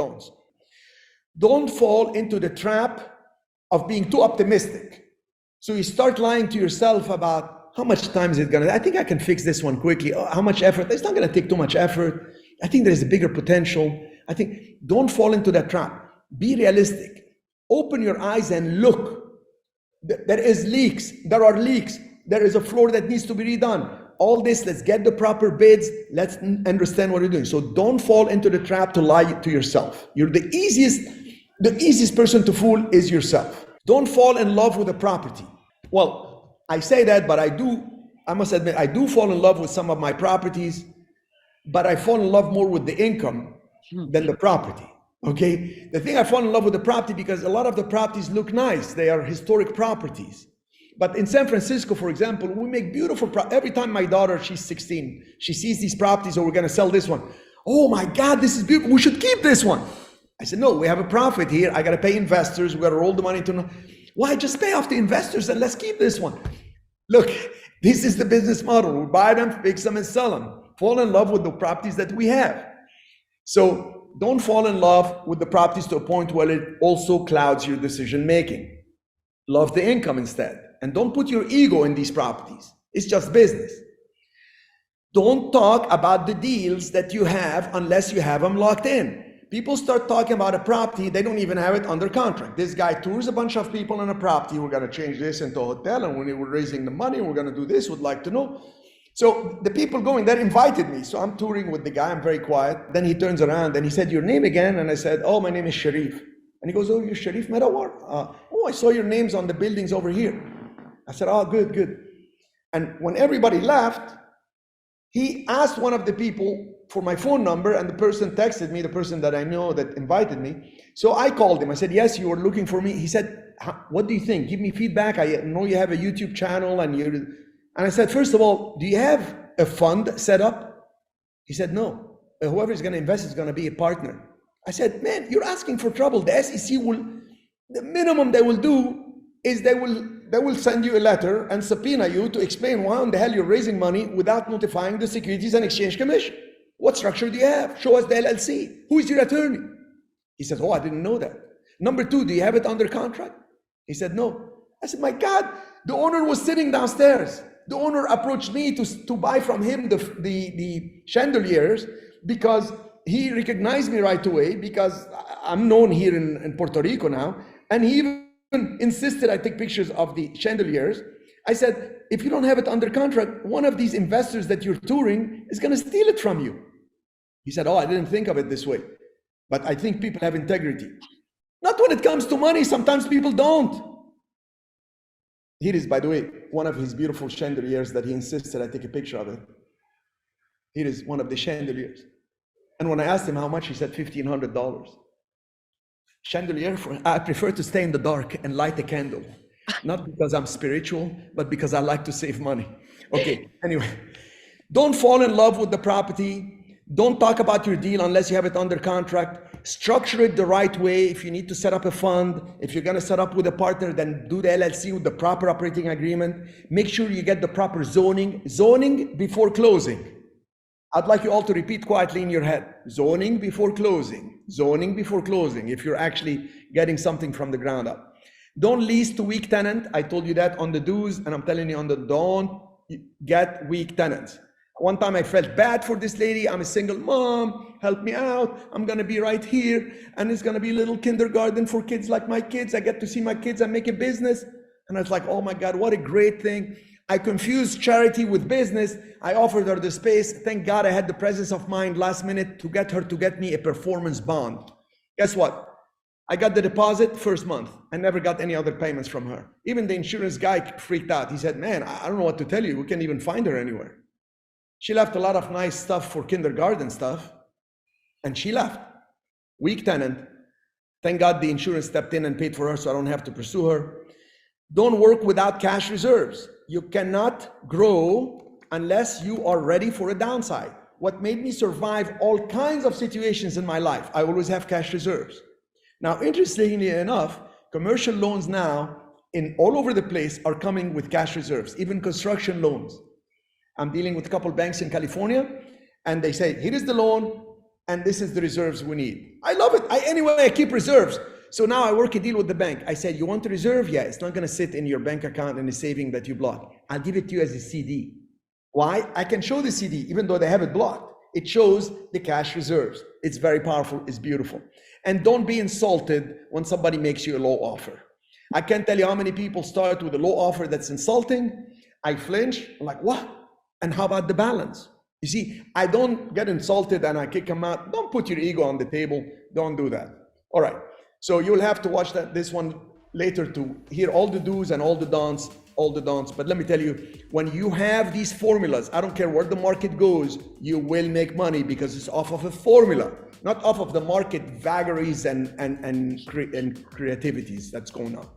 loans. Don't fall into the trap of being too optimistic. So you start lying to yourself about how much time is it gonna, I think I can fix this one quickly. Oh, how much effort? It's not gonna take too much effort. I think there's a bigger potential. I think, don't fall into that trap. Be realistic. Open your eyes and look. There is leaks. There are leaks. There is a floor that needs to be redone. All this, let's get the proper bids. Let's understand what you're doing. So don't fall into the trap to lie to yourself. You're the easiest person to fool is yourself. Don't fall in love with a property. Well, I say that, but I must admit, I do fall in love with some of my properties, but I fall in love more with the income than the property. Okay, the thing I fall in love with the property because a lot of the properties look nice. They are historic properties. But in San Francisco, for example, we make beautiful, every time my daughter, she's 16, she sees these properties, we're gonna sell this one. Oh my God, this is beautiful, we should keep this one. I said, no, we have a profit here. I gotta pay investors, we gotta roll the money to, why just pay off the investors and let's keep this one. Look, this is the business model. We buy them, fix them and sell them. Fall in love with the properties that we have. So don't fall in love with the properties to a point where it also clouds your decision-making. Love the income instead. And don't put your ego in these properties. It's just business. Don't talk about the deals that you have unless you have them locked in. People start talking about a property, they don't even have it under contract. This guy tours a bunch of people on a property, we're gonna change this into a hotel, and when we're raising the money, we're gonna do this, would like to know. So the people going there invited me. So I'm touring with the guy, I'm very quiet. Then he turns around and he said, your name again? And I said, oh, my name is Sharif. And he goes, oh, you're Sharif Medawar? Oh, I saw your names on the buildings over here. I said, oh, good, good. And when everybody left, he asked one of the people for my phone number, and the person texted me, the person that I know that invited me. So I called him. I said, yes, you were looking for me. He said, what do you think? Give me feedback. I know you have a YouTube channel and you're... And I said, first of all, do you have a fund set up? He said, no. Whoever is going to invest is going to be a partner. I said, man, you're asking for trouble. The SEC will, the minimum they will do is they will send you a letter and subpoena you to explain why in the hell you're raising money without notifying the Securities and Exchange Commission. What structure do you have? Show us the LLC. Who is your attorney? He says, oh, I didn't know that. Number two, do you have it under contract? He said, no. I said, my God, the owner was sitting downstairs. The owner approached me to buy from him the chandeliers because he recognized me right away because I'm known here in Puerto Rico now. And he even insisted I take pictures of the chandeliers. I said, if you don't have it under contract, one of these investors that you're touring is going to steal it from you. He said, oh, I didn't think of it this way. But I think people have integrity. Not when it comes to money. Sometimes people don't. Here is, by the way, one of his beautiful chandeliers that he insisted I take a picture of it. Here is one of the chandeliers. And when I asked him how much, he said $1,500. Chandelier, I prefer to stay in the dark and light a candle. Not because I'm spiritual, but because I like to save money. Okay, anyway. Don't fall in love with the property. Don't talk about your deal unless you have it under contract. Structure it the right way. If you need to set up a fund, if you're gonna set up with a partner, then do the LLC with the proper operating agreement. Make sure you get the proper zoning. Zoning before closing. I'd like you all to repeat quietly in your head. Zoning before closing. Zoning before closing, if you're actually getting something from the ground up. Don't lease to weak tenant. I told you that on the do's, and I'm telling you on the don't get weak tenants. One time I felt bad for this lady. I'm a single mom, help me out. I'm gonna be right here, and it's gonna be a little kindergarten for kids like my kids. I get to see my kids and make a business. And I was like, oh my God, what a great thing. I confused charity with business. I offered her the space. Thank God I had the presence of mind last minute to get her to get me a performance bond. Guess what? I got the deposit first month. I never got any other payments from her. Even the insurance guy freaked out. He said, man, I don't know what to tell you. We can't even find her anywhere. She left a lot of nice stuff for kindergarten stuff, and she left. Weak tenant. Thank God the insurance stepped in and paid for her so I don't have to pursue her. Don't work without cash reserves. You cannot grow unless you are ready for a downside. What made me survive all kinds of situations in my life, I always have cash reserves. Now, interestingly enough, commercial loans now in all over the place are coming with cash reserves, even construction loans. I'm dealing with a couple banks in California, and they say, here is the loan. and this is the reserves we need. I love it. Anyway, I keep reserves. So now I work a deal with the bank. I said, you want a reserve? Yeah, it's not going to sit in your bank account in a saving that you block. I'll give it to you as a CD. Why? I can show the CD, even though they have it blocked. It shows the cash reserves. It's very powerful. It's beautiful. And don't be insulted when somebody makes you a low offer. I can't tell you how many people start with a low offer that's insulting. I flinch. I'm like, what? And how about the balance? You see, I don't get insulted and I kick them out. Don't put your ego on the table. Don't do that. All right. So you'll have to watch this one later to hear all the do's and all the don'ts. But let me tell you, when you have these formulas, I don't care where the market goes, you will make money because it's off of a formula, not off of the market vagaries and creativities that's going on.